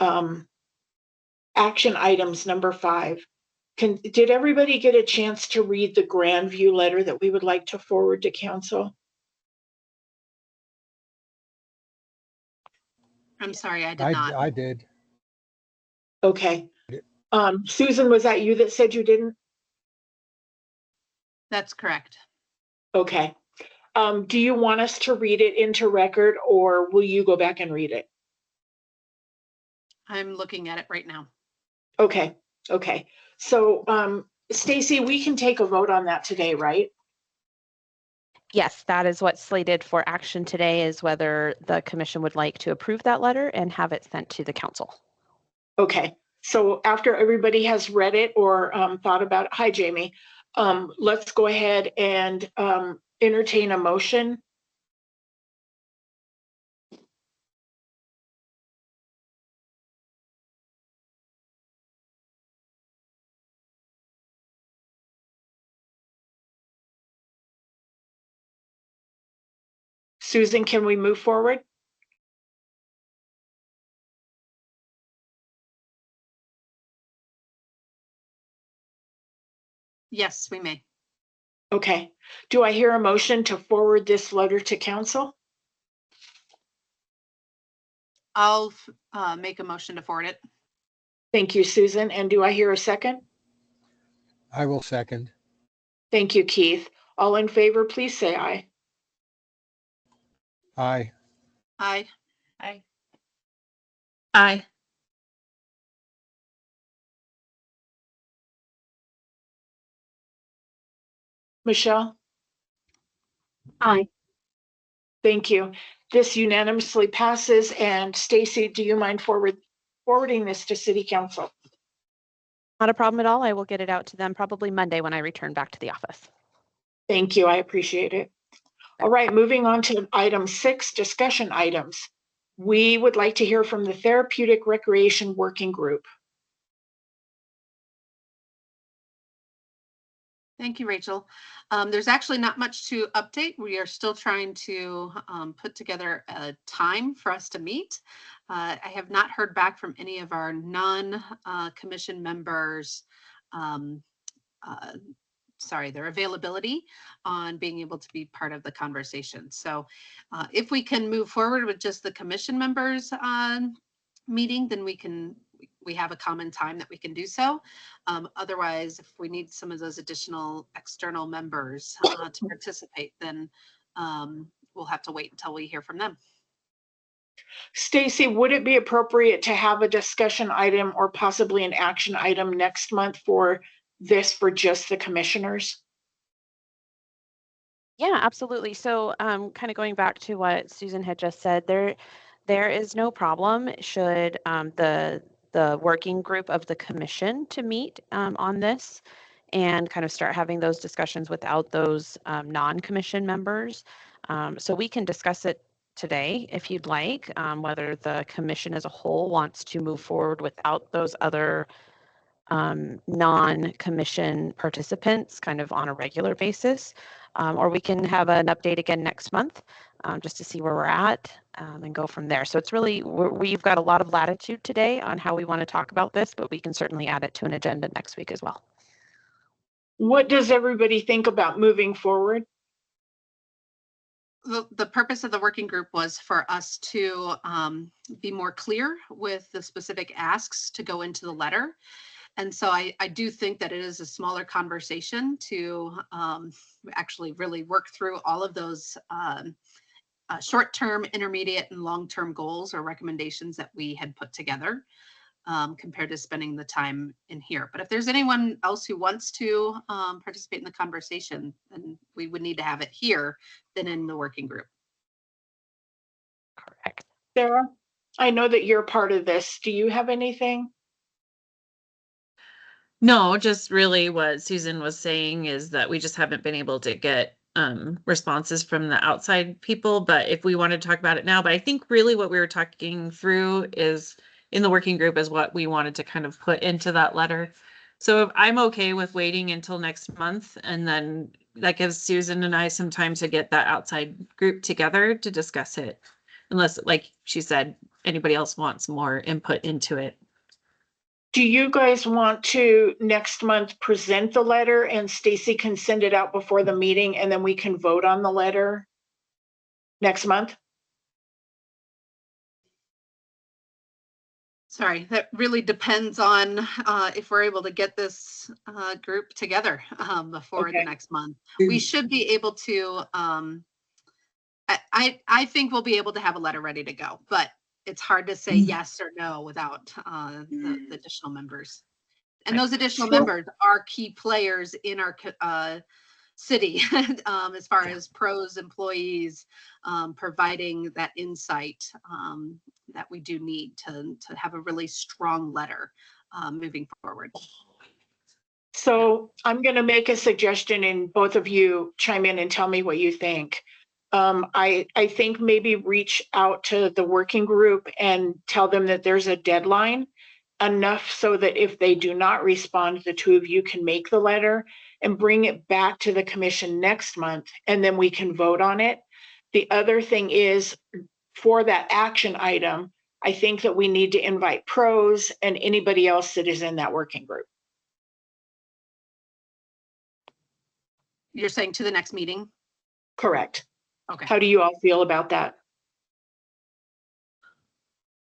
minutes. Action items number 5. Did everybody get a chance to read the Grandview letter that we would like to forward to council? I'm sorry, I did not. I did. Okay. Susan, was that you that said you didn't? That's correct. Okay. Do you want us to read it into record, or will you go back and read it? I'm looking at it right now. Okay. Okay. So, Stacy, we can take a vote on that today, right? Yes, that is what's slated for action today, is whether the commission would like to approve that letter and have it sent to the council. Okay. So after everybody has read it or thought about it, hi, Jamie, let's go ahead and entertain a motion. Susan, can we move forward? Yes, we may. Okay. Do I hear a motion to forward this letter to council? I'll make a motion to forward it. Thank you, Susan. And do I hear a second? I will second. Thank you, Keith. All in favor, please say aye. Aye. Aye. Aye. Aye. Michelle? Aye. Thank you. This unanimously passes. And Stacy, do you mind forwarding this to City Council? Not a problem at all. I will get it out to them probably Monday when I return back to the office. Thank you. I appreciate it. All right, moving on to item 6, discussion items. We would like to hear from the Therapeutic Recreation Working Group. Thank you, Rachel. There's actually not much to update. We are still trying to put together a time for us to meet. I have not heard back from any of our non-commission members, their availability on being able to be part of the conversation. So if we can move forward with just the commission members meeting, then we have a common time that we can do so. Otherwise, if we need some of those additional external members to participate, then we'll have to wait until we hear from them. Stacy, would it be appropriate to have a discussion item or possibly an action item next month for just the commissioners? Yeah, absolutely. So kind of going back to what Susan had just said, there is no problem should the working group of the commission to meet on this and kind of start having those discussions without those non-commission members. So we can discuss it today if you'd like, whether the commission as a whole wants to move forward without those other non-commission participants kind of on a regular basis, or we can have an update again next month just to see where we're at and go from there. So it's really, we've got a lot of latitude today on how we want to talk about this, but we can certainly add it to an agenda next week as well. What does everybody think about moving forward? The purpose of the working group was for us to be more clear with the specific asks to go into the letter. And so I do think that it is a smaller conversation to actually really work through all of those short-term, intermediate, and long-term goals or recommendations that we had put together compared to spending the time in here. But if there's anyone else who wants to participate in the conversation, then we would need to have it here than in the working group. Correct. Sarah, I know that you're part of this. Do you have anything? No, just really what Susan was saying is that we just haven't been able to get responses from the outside people, but if we want to talk about it now, but I think really what we were talking through is in the working group is what we wanted to kind of put into that letter. So I'm okay with waiting until next month, and then that gives Susan and I some time to get that outside group together to discuss it. unless, like she said, anybody else wants more input into it. Do you guys want to next month present the letter and Stacy can send it out before the meeting and then we can vote on the letter next month? Sorry, that really depends on if we're able to get this group together before the Okay. next month. We should be able to, I think we'll be able to have a letter ready to go, but it's hard to say yes or no without the additional members. And those additional members are key players in our city as far as pros, employees, providing that insight that we do need to have a really strong letter moving forward. So I'm going to make a suggestion and both of you chime in and tell me what you think. I think maybe reach out to the working group and tell them that there's a deadline, enough so that if they do not respond, the two of you can make the letter and bring it back to the commission next month, and then we can vote on it. The other thing is, for that action item, I think that we need to invite pros and anybody else that is in that working group. You're saying to the next meeting? Correct. Okay. How do you all feel about that?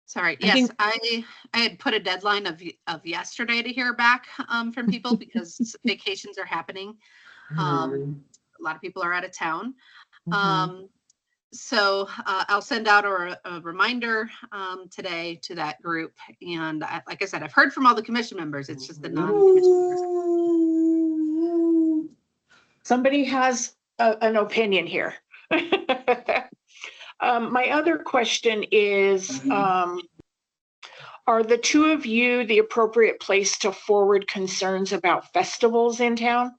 Sorry. Yes, I had put a deadline of yesterday to hear back from people because vacations are happening. A lot of people are out of town. So I'll send out a reminder today to that group. And like I said, I've heard from all the commission members. It's just the non-commission members. Somebody has an opinion here. My other question is, are the two of you the appropriate place to forward concerns about festivals in town?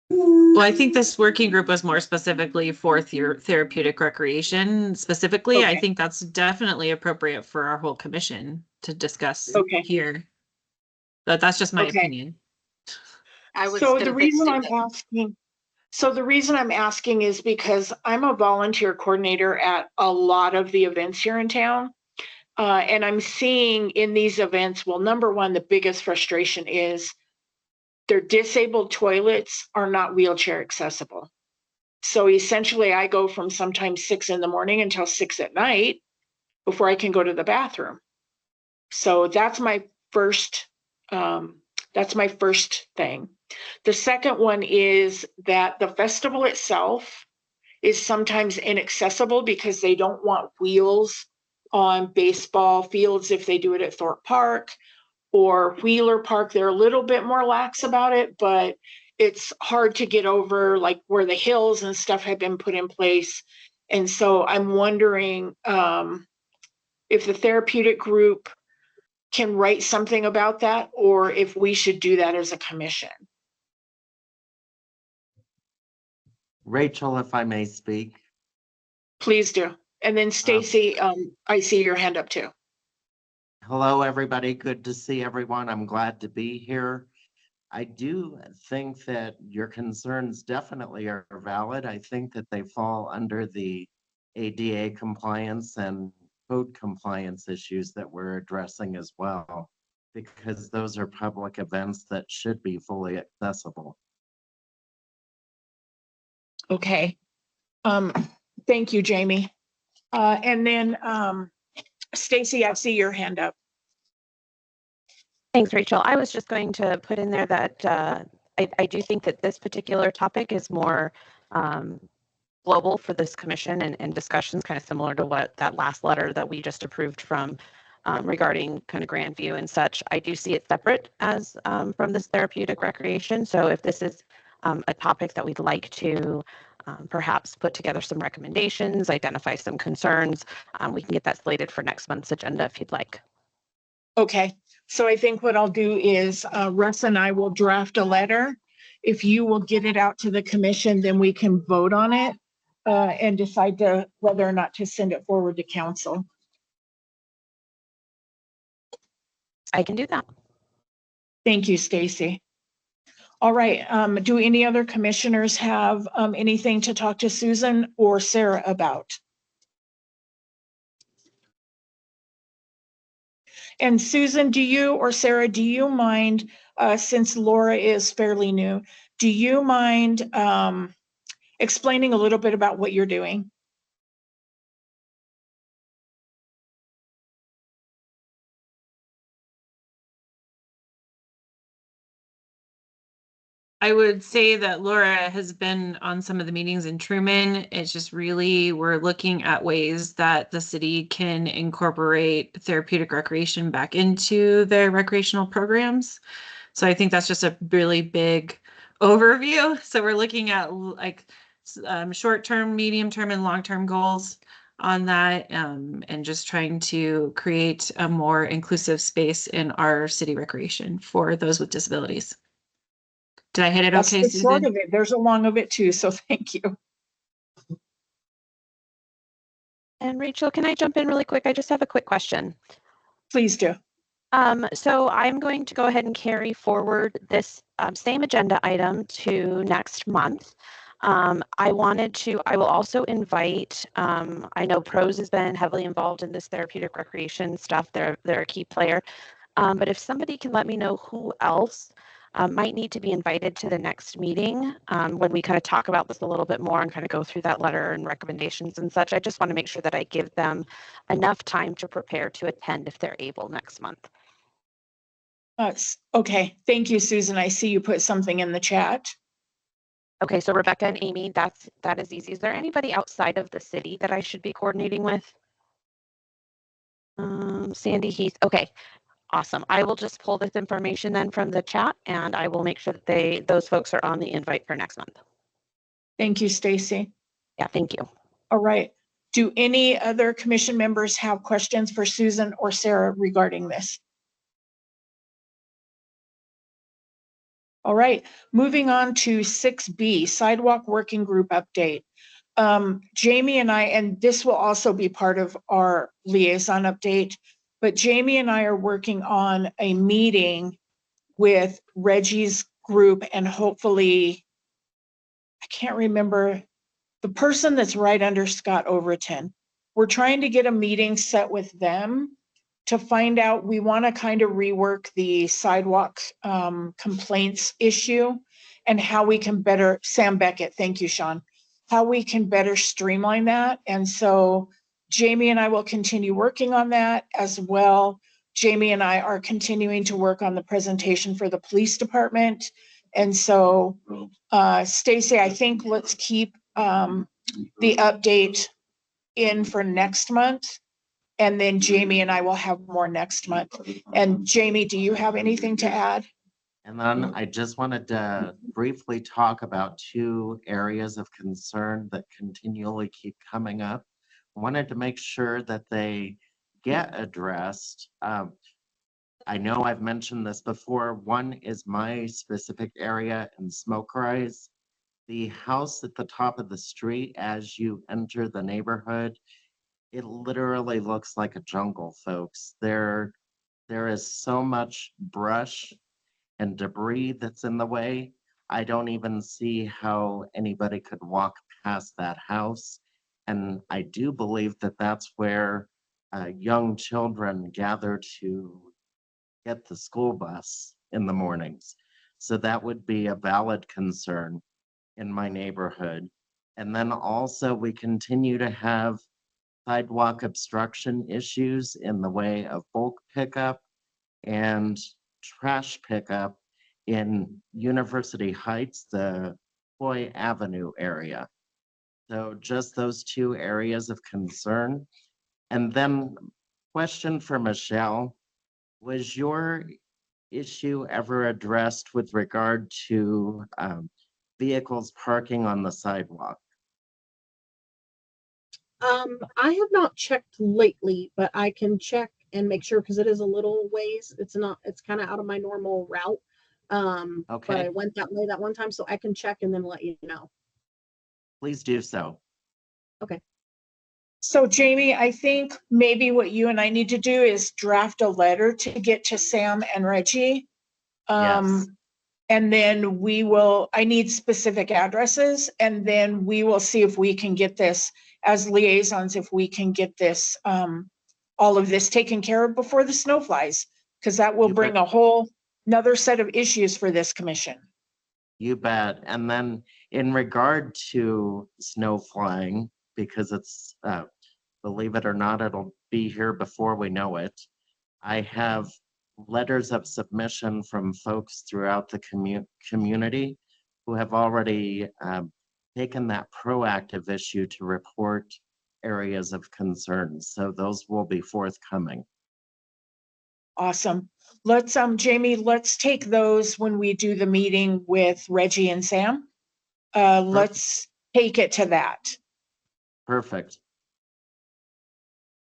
Well, I think this working group was more specifically for therapeutic recreation. Specifically, I Okay. think that's definitely appropriate for our whole commission to discuss here. But that's just my opinion. So the reason I'm asking is because I'm a volunteer coordinator at a lot of the events here in town. And I'm seeing in these events, well, number one, the biggest frustration is their disabled toilets are not wheelchair accessible. So essentially I go from sometimes 6 in the morning until 6 at night before I can go to the bathroom. So that's my first thing. The second one is that the festival itself is sometimes inaccessible because they don't want wheels on baseball fields if they do it at Thorpe Park or Wheeler Park. They're a little bit more lax about it, but it's hard to get over, like where the hills and stuff have been put in place. And so I'm wondering if the therapeutic group can write something about that, or if we should do that as a commission. Rachel, if I may speak. Please do. And then Stacy, I see your hand up too. Hello, everybody. Good to see everyone. I'm glad to be here. I do think that your concerns definitely are valid. I think that they fall under the ADA compliance and code compliance issues that we're addressing as well, because those are public events that should be fully accessible. Okay. Thank you, Jamie. And then Stacy, I see your hand up. Thanks, Rachel. I was just going to put in there that I do think that this particular topic is more global for this commission and discussions kind of similar to what that last letter that we just approved from regarding kind of Grandview and such. I do see it separate as from this therapeutic recreation. So if this is a topic that we'd like to perhaps put together some recommendations, identify some concerns, we can get that slated for next month's agenda if you'd like. Okay. So I think what I'll do is Russ and I will draft a letter. If you will get it out to the commission, then we can vote on it and decide whether or not to send it forward to council. I can do that. Thank you, Stacy. All right, do any other commissioners have anything to talk to Susan or Sarah about? And Susan, do you or Sarah, do you mind, since Laura is fairly new, do you mind explaining a little bit about what you're doing? I would say that Laura has been on some of the meetings in Truman. It's just really, we're looking at ways that the city can incorporate therapeutic recreation back into their recreational programs. So I think that's just a really big overview. So we're looking at like short-term, medium-term, and long-term goals on that, and just trying to create a more inclusive space in our city recreation for those with disabilities. Did I hit it That's okay, the short Susan? of it. There's a long of it too, so thank you. And Rachel, can I jump in really quick? I just have a quick question. Please do. So I'm going to go ahead and carry forward this same agenda item to next month. I will also invite, I know PROS has been heavily involved in this therapeutic recreation stuff. They're a key player. But if somebody can let me know who else might need to be invited to the next meeting, when we kind of talk about this a little bit more and kind of go through that letter and recommendations and such, I just want to make sure that I give them enough time to prepare to attend if they're able next month. Okay, thank you, Susan. I see you put something in the chat. Okay, so Rebecca and Amy, that is easy. Is there anybody outside of the city that I should be coordinating with? Sandy Heath. Okay, awesome. I will just pull this information then from the chat, and I will make sure that those folks are on the invite for next month. Thank you, Stacy. Yeah, thank you. All right. Do any other commission members have questions for Susan or Sarah regarding this? All right, moving on to 6B, Sidewalk Working Group update. Jamie and I, and this will also be part of our liaison update, but Jamie and I are working on a meeting with Reggie's group and hopefully, I can't remember, the person that's right under Scott Overton. We're trying to get a meeting set with them to find out, we want to kind of rework the sidewalk complaints issue and how we can better, Sam Beckett, thank you, Sean, how we can better streamline that. And so Jamie and I will continue working on that as well. Jamie and I are continuing to work on the presentation for the police department. And so Stacy, I think let's keep the update in for next month. And then Jamie and I will have more next month. And Jamie, do you have anything to add? And then I just wanted to briefly talk about two areas of concern that continually keep coming up. I wanted to make sure that they get addressed. I know I've mentioned this before. One is my specific area in Smoke Rise. The house at the top of the street as you enter the neighborhood, it literally looks like a jungle, folks. There is so much brush and debris that's in the way. I don't even see how anybody could walk past that house. And I do believe that that's where young children gather to get the school bus in the mornings. So that would be a valid concern in my neighborhood. And then also we continue to have sidewalk obstruction issues in the way of bulk pickup and trash pickup in University Heights, the Hoy Avenue area. So just those two areas of concern. And then question for Michelle, was your issue ever addressed with regard to vehicles parking on the sidewalk? I have not checked lately, but I can check and make sure because it is a little ways. It's kind of out of my normal route. But I Okay, went that way that one time, so I can check and then let you know. please do so. So Jamie, I think maybe what you and I need to do is draft a letter to get to Sam and Reggie. Yes. And then I need specific addresses, and then we will see if we can get this as liaisons, if we can get this, all of this taken care of before the snow flies, because that will You bring bet. a whole another set of issues for this commission. You bet. And then in regard to snow flying, because it's, believe it or not, it'll be here before we know it. I have letters of submission from folks throughout the community who have already taken that proactive issue to report areas of concern. So those will be forthcoming. Awesome. Let's, Jamie, let's take those when we do the meeting with Reggie and Sam. Let's take it to that. Perfect.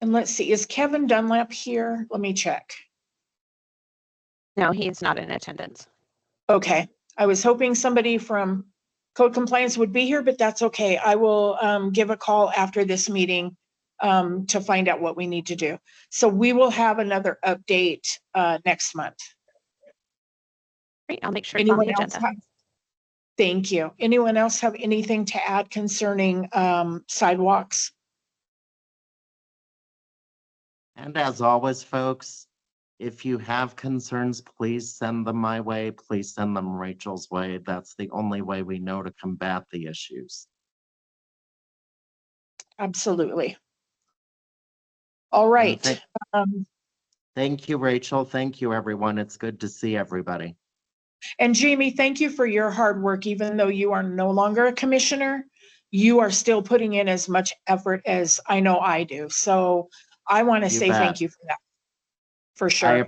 And let's see, is Kevin Dunlap here? Let me check. No, he's not in attendance. Okay, I was hoping somebody from code compliance would be here, but that's okay. I will give a call after this meeting to find out what we need to do. So we will have another update next month. Great, I'll make sure it's on the agenda. Thank you. Anyone else have anything to add concerning sidewalks? And as always, folks, if you have concerns, please send them my way. Please send them Rachel's way. That's the only way we know to combat the issues. Absolutely. All right. Thank you, Rachel. Thank you, everyone. It's good to see everybody. And Jamie, thank you for your hard work. Even though you are no longer a commissioner, you are still putting in as much effort as I know I do. So I want to You say bet. thank you for that. For sure.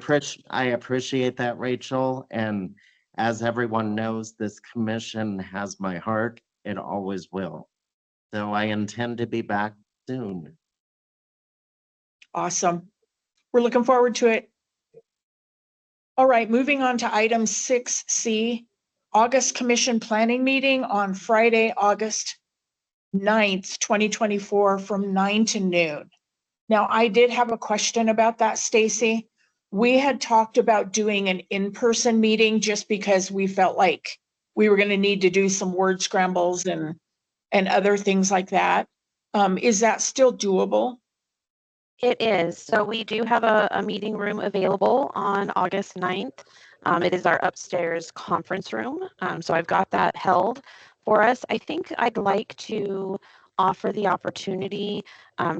I appreciate that, Rachel. And as everyone knows, this commission has my heart. It always will. So I intend to be back soon. Awesome. We're looking forward to it. All right, moving on to item 6C, August Commission Planning Meeting on Friday, August 9th, 2024 from 9 to noon. Now, I did have a question about that, Stacy. We had talked about doing an in-person meeting just because we felt like we were going to need to do some word scrambles and other things like that. Is that still doable? It is. So we do have a meeting room available on August 9th. It is our upstairs conference room. So I've got that held for us. I think I'd like to offer the opportunity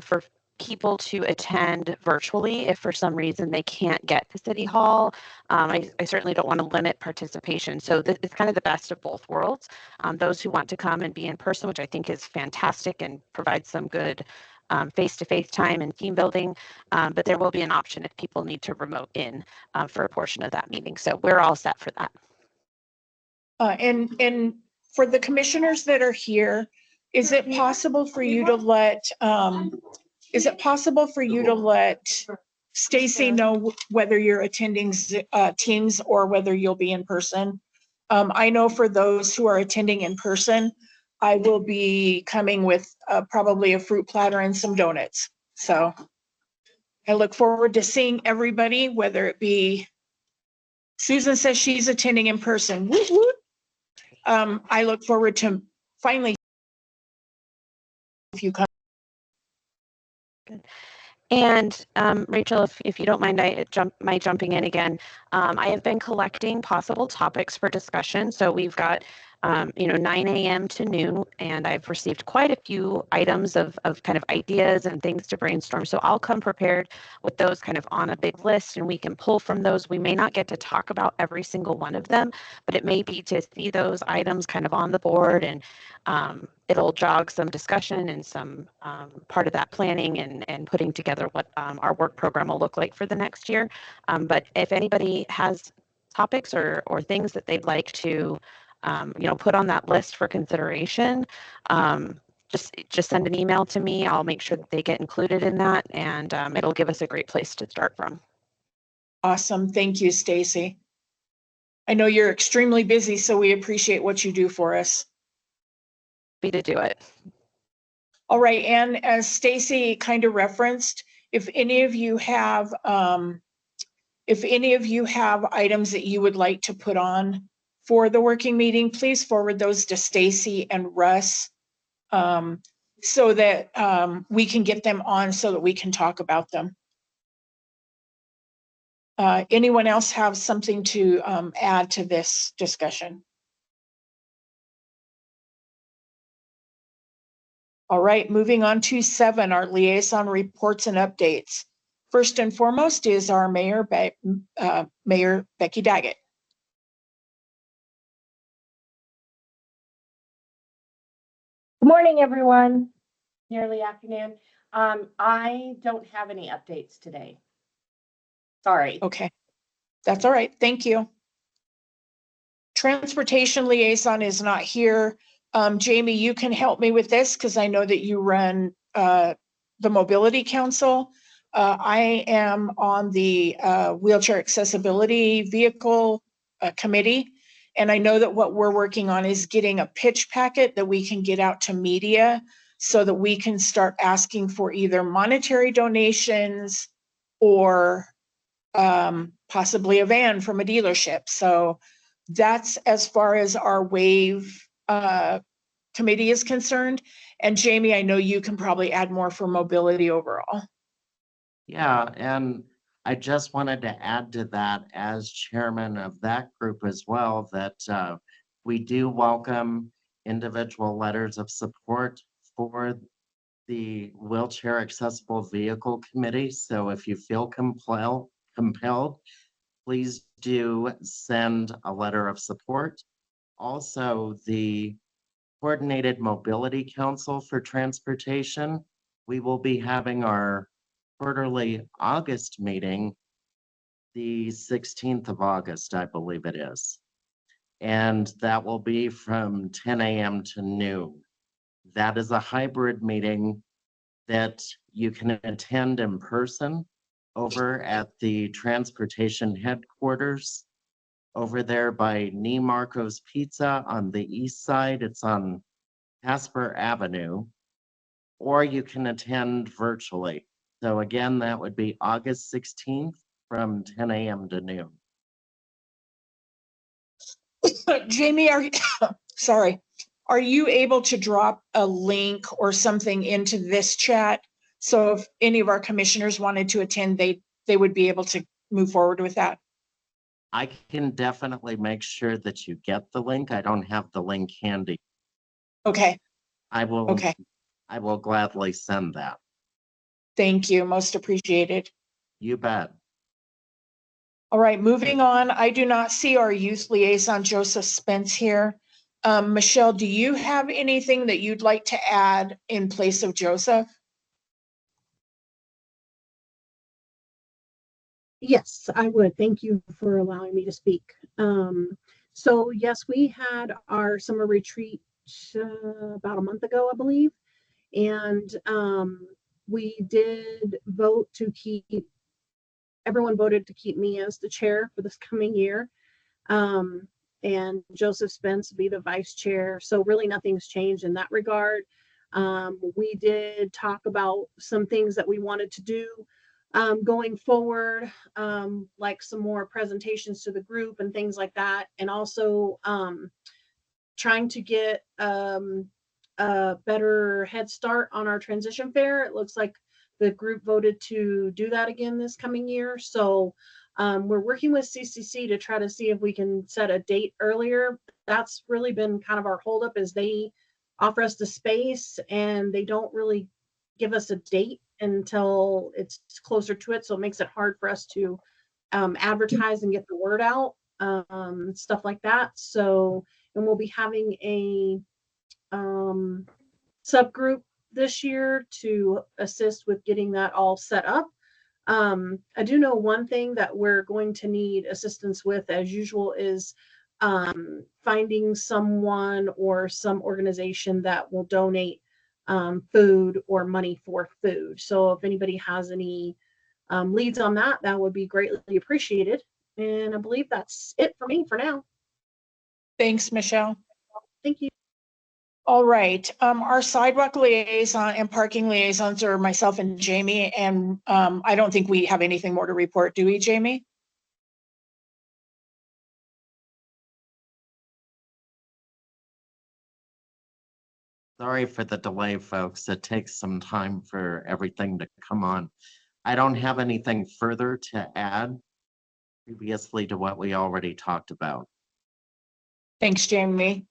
for people to attend virtually if for some reason they can't get to City Hall. I certainly don't want to limit participation. So it's kind of the best of both worlds. Those who want to come and be in person, which I think is fantastic and provides some good face-to-face time and team building, but there will be an option if people need to remote in for a portion of that meeting. So we're all set for that. And for the commissioners that are here, is it possible for you to let Stacy know whether you're attending Teams or whether you'll be in person? I know for those who are attending in person, I will be coming with probably a fruit platter and some donuts. So I look forward to seeing everybody, whether it be Susan says she's attending in person. Woot, woot. I look forward to finally if you come. Good. And Rachel, if you don't mind, my jumping in again. I have been collecting possible topics for discussion. So we've got 9 a.m. to noon, and I've received quite a few items of kind of ideas and things to brainstorm. So I'll come prepared with those kind of on a big list, and we can pull from those. We may not get to talk about every single one of them, but it may be to see those items kind of on the board, and it'll jog some discussion and some part of that planning and putting together what our work program will look like for the next year. But if anybody has topics or things that they'd like to put on that list for consideration, just send an email to me. I'll make sure that they get included in that, and it'll give us a great place to start from. Awesome. Thank you, Stacy. I know you're extremely busy, so we appreciate what you do for us. Happy to do it. All right, and as Stacy kind of referenced, if any of you have items that you would like to put on for the working meeting, please forward those to Stacy and Russ, so that we can get them on so that we can talk about them. Anyone else have something to add to this discussion? All right, moving on to 7, our liaison reports and updates. First and foremost is our Mayor Becky Daggett. Good morning, everyone. Nearly afternoon. I don't have any updates today. Sorry. Okay, that's all right. Thank you. Transportation liaison is not here. Jamie, you can help me with this because I know that you run the Mobility Council. I am on the Wheelchair Accessibility Vehicle Committee. And I know that what we're working on is getting a pitch packet that we can get out to media so that we can start asking for either monetary donations or possibly a van from a dealership. So that's as far as our WAVE committee is concerned. And Jamie, I know you can probably add more for mobility overall. Yeah, and I just wanted to add to that as chairman of that group as well, that we do welcome individual letters of support for the Wheelchair Accessible Vehicle Committee. So if you feel compelled, please do send a letter of support. Also, the Coordinated Mobility Council for Transportation, we will be having our quarterly August meeting, the 16th of August, I believe it is. And that will be from 10 a.m. to noon. That is a hybrid meeting that you can attend in person over at the transportation headquarters over there by Nee Marco's Pizza on the east side. It's on Casper Avenue, or you can attend virtually. So again, that would be August 16th from 10 a.m. to noon. Jamie, sorry, are you able to drop a link or something into this chat? So if any of our commissioners wanted to attend, they would be able to move forward with that. I can definitely make sure that you get the link. I don't have the link handy. Okay. I will. Okay. I will gladly send that. Thank you. Most appreciated. You bet. All right, moving on. I do not see our youth liaison, Joseph Spence, here. Michelle, do you have anything that you'd like to add in place of Joseph? Yes, I would. Thank you for allowing me to speak. So yes, we had our summer retreat about a month ago, I believe. And we did vote to keep, everyone voted to keep me as the chair for this coming year. And Joseph Spence be the vice chair. So really nothing's changed in that regard. We did talk about some things that we wanted to do going forward, like some more presentations to the group and things like that. And also trying to get a better head start on our transition fair. It looks like the group voted to do that again this coming year. So we're working with CCC to try to see if we can set a date earlier. That's really been kind of our holdup, is they offer us the space and they don't really give us a date until it's closer to it. So it makes it hard for us to advertise and get the word out, stuff like that. So, and we'll be having a subgroup this year to assist with getting that all set up. I do know one thing that we're going to need assistance with, as usual, is finding someone or some organization that will donate food or money for food. So if anybody has any leads on that, that would be greatly appreciated. And I believe that's it for me for now. Thanks, Michelle. Thank you. All right, our sidewalk liaison and parking liaisons are myself and Jamie, and I don't think we have anything more to report, do we, Jamie? Sorry for the delay, folks. It takes some time for everything to come on. I don't have anything further to add previously to what we already talked about. Thanks, Jamie.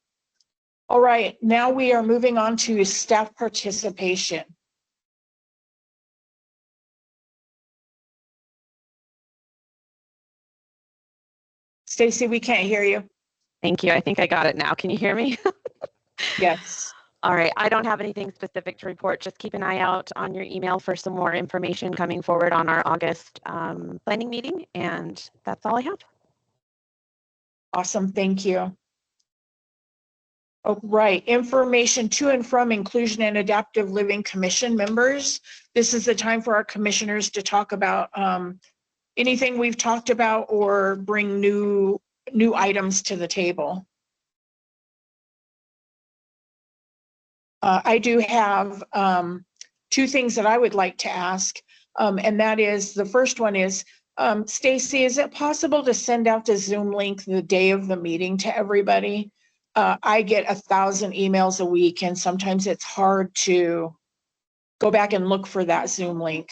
All right, now we are moving on to staff participation. Stacy, we can't hear you. Thank you. I think I got it now. Can you hear me? Yes. All right. I don't have anything specific to report. Just keep an eye out on your email for some more information coming forward on our August planning meeting. And that's all I have. Awesome, thank you. Oh, right, information to and from Inclusion and Adaptive Living Commission members. This is the time for our commissioners to talk about anything we've talked about or bring new items to the table. I do have two things that I would like to ask, and that is, the first one is, Stacy, is it possible to send out the Zoom link the day of the meeting to everybody? I get 1,000 emails a week, and sometimes it's hard to go back and look for that Zoom link.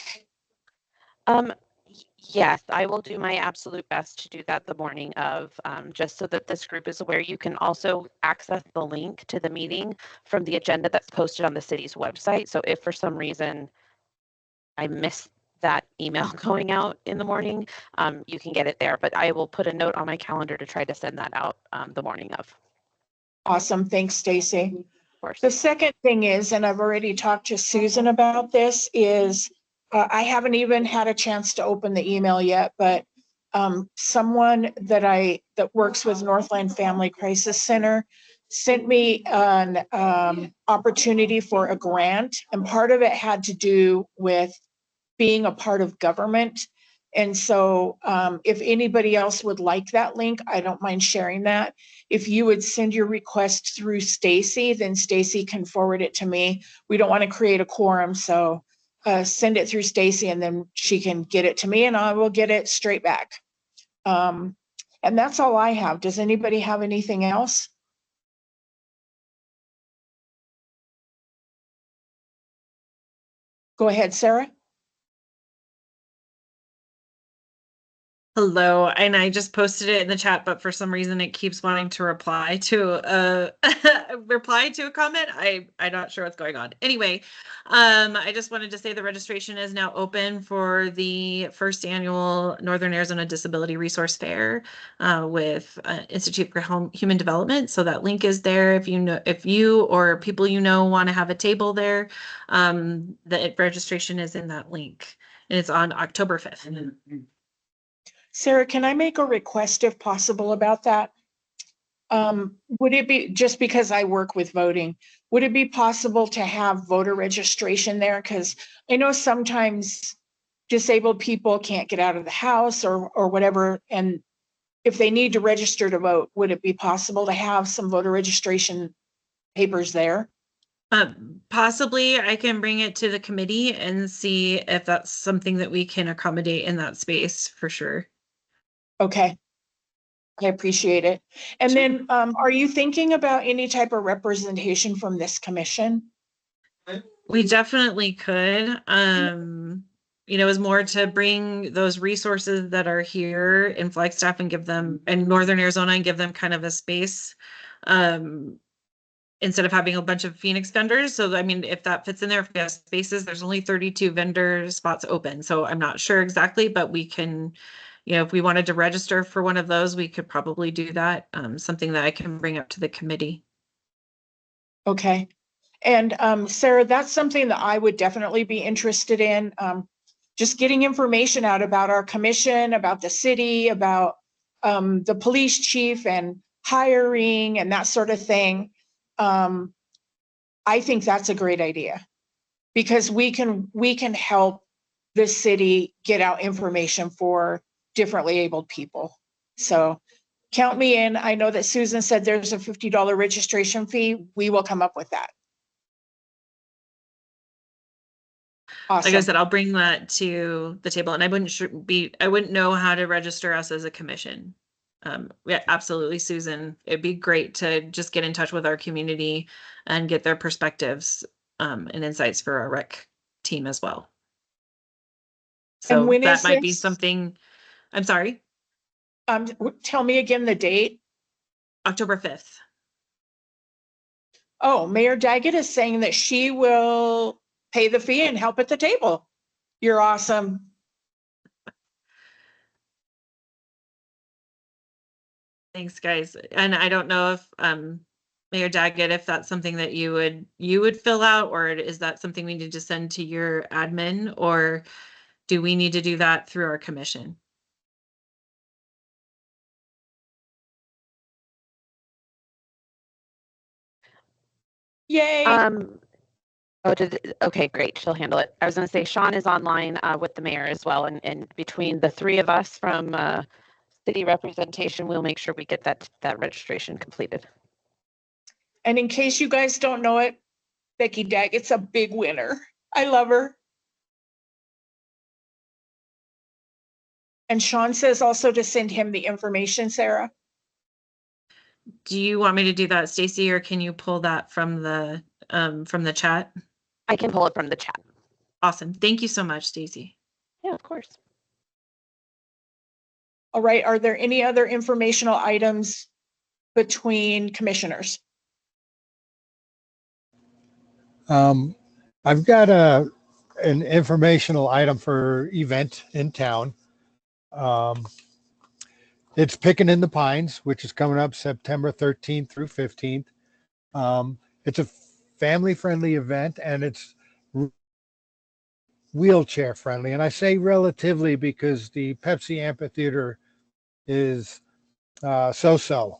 Yes, I will do my absolute best to do that the morning of, just so that this group is aware. You can also access the link to the meeting from the agenda that's posted on the city's website. So if for some reason I miss that email going out in the morning, you can get it there. But I will put a note on my calendar to try to send that out the morning of. Awesome, thanks, Stacy. Of course. The second thing is, and I've already talked to Susan about this, is I haven't even had a chance to open the email yet, but someone that works with Northland Family Crisis Center sent me an opportunity for a grant, and part of it had to do with being a part of government. And so if anybody else would like that link, I don't mind sharing that. If you would send your request through Stacy, then Stacy can forward it to me. We don't want to create a quorum, so send it through Stacy and then she can get it to me and I will get it straight back. And that's all I have. Does anybody have anything else? Go ahead, Sarah. Hello, and I just posted it in the chat, but for some reason it keeps wanting to reply to a reply to a comment. I'm not sure what's going on. Anyway, I just wanted to say the registration is now open for the first annual Northern Arizona Disability Resource Fair with Institute for Human Development. So that link is there if you or people you know want to have a table there. The registration is in that link, and it's on October 5th. Sarah, can I make a request if possible about that? Would it be, just because I work with voting, would it be possible to have voter registration there? Because I know sometimes disabled people can't get out of the house or whatever. And if they need to register to vote, would it be possible to have some voter registration papers there? Possibly I can bring it to the committee and see if that's something that we can accommodate in that space for sure. Okay. I appreciate it. And Sure. then are you thinking about any type of representation from this commission? We definitely could. It was more to bring those resources that are here in Flagstaff and give them in Northern Arizona and give them kind of a space. Instead of having a bunch of Phoenix vendors. So, I mean, if that fits in there, if we have spaces, there's only 32 vendor spots open. So I'm not sure exactly, but we can, if we wanted to register for one of those, we could probably do that. Something that I can bring up to the committee. Okay. And Sarah, that's something that I would definitely be interested in. Just getting information out about our commission, about the city, about the police chief and hiring and that sort of thing. I think that's a great idea because we can help the city get out information for differently abled people. So count me in. I know that Susan said there's a $50 registration fee. We will come up with that. Awesome. Like I said, I'll bring that to the table, and I wouldn't know how to register us as a commission. Yeah, absolutely, Susan. It'd be great to just get in touch with our community and get their perspectives and insights for our rec team as well. And So when that is might be this? something, I'm sorry, Tell me again the date. October 5th. Oh, Mayor Daggett is saying that she will pay the fee and help at the table. You're awesome. Thanks, guys. And I don't know if Mayor Daggett, if that's something that you would fill out, or is that something we need to send to your admin, or do we need to do that through our commission? Yay. Okay, great. She'll handle it. I was going to say Sean is online with the mayor as well. And between the three of us from city representation, we'll make sure we get that registration completed. And in case you guys don't know it, Becky Daggett's a big winner. I love her. And Sean says also to send him the information, Sarah. Do you want me to do that, Stacy, or can you pull that from the chat? I can pull it from the chat. Awesome. Thank you so much, Stacy. Yeah, of course. All right. Are there any other informational items between commissioners? I've got an informational item for event in town. It's Picking in the Pines, which is coming up September 13th through 15th. It's a family-friendly event, and it's wheelchair friendly. And I say relatively because the Pepsi Amphitheater is so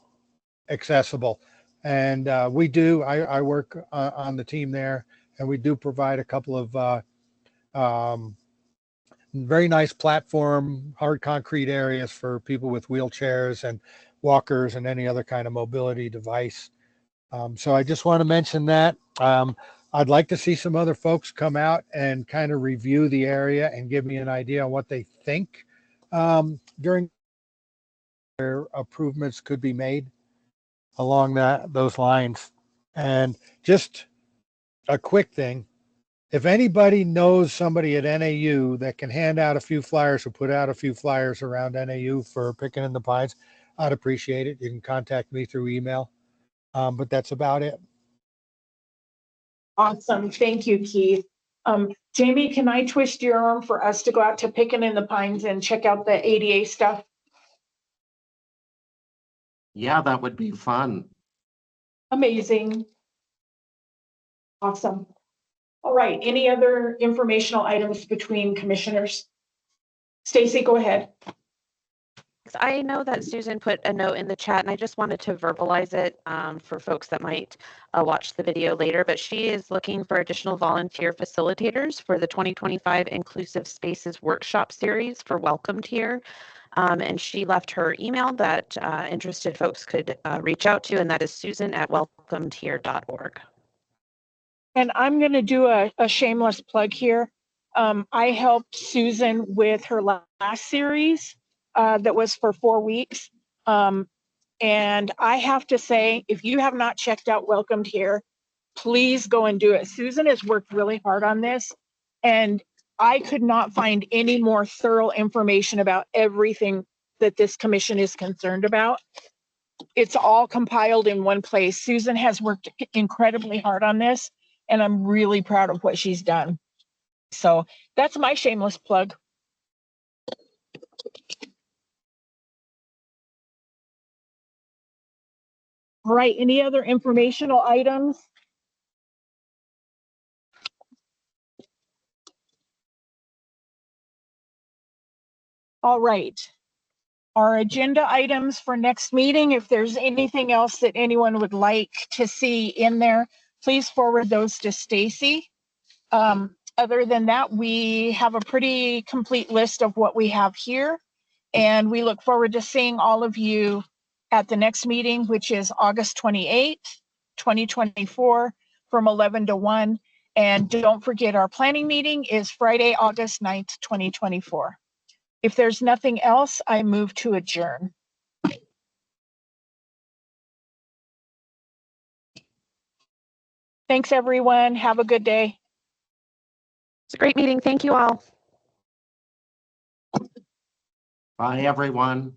accessible. And I work on the team there, and we do provide a couple of very nice platform, hard concrete areas for people with wheelchairs and walkers and any other kind of mobility device. So I just want to mention that. I'd like to see some other folks come out and kind of review the area and give me an idea on what they think during their improvements could be made along those lines. And just a quick thing, if anybody knows somebody at NAU that can hand out a few flyers or put out a few flyers around NAU for Picking in the Pines, I'd appreciate it. You can contact me through email. But that's about it. Awesome. Thank you, Keith. Jamie, can I twist your arm for us to go out to Picking in the Pines and check out the ADA stuff? Yeah, that would be fun. Amazing. Awesome. All right. Any other informational items between commissioners? Stacy, go ahead. I know that Susan put a note in the chat, and I just wanted to verbalize it for folks that might watch the video later, but she is looking for additional volunteer facilitators for the 2025 Inclusive Spaces Workshop Series for Welcomed Here. And she left her email that interested folks could reach out to, and that is susan@welcomedhere.org. And I'm going to do a shameless plug here. I helped Susan with her last series that was for 4 weeks. And I have to say, if you have not checked out Welcomed Here, please go and do it. Susan has worked really hard on this, and I could not find any more thorough information about everything that this commission is concerned about. It's all compiled in one place. Susan has worked incredibly hard on this, and I'm really proud of what she's done. So that's my shameless plug. All right, any other informational items? All right. Our agenda items for next meeting, if there's anything else that anyone would like to see in there, please forward those to Stacy. Other than that, we have a pretty complete list of what we have here. And we look forward to seeing all of you at the next meeting, which is August 28th, 2024, from 11 to 1. And don't forget, our planning meeting is Friday, August 9th, 2024. If there's nothing else, I move to adjourn. Thanks, everyone. Have a good day. It's a great meeting. Thank you all. Bye, everyone.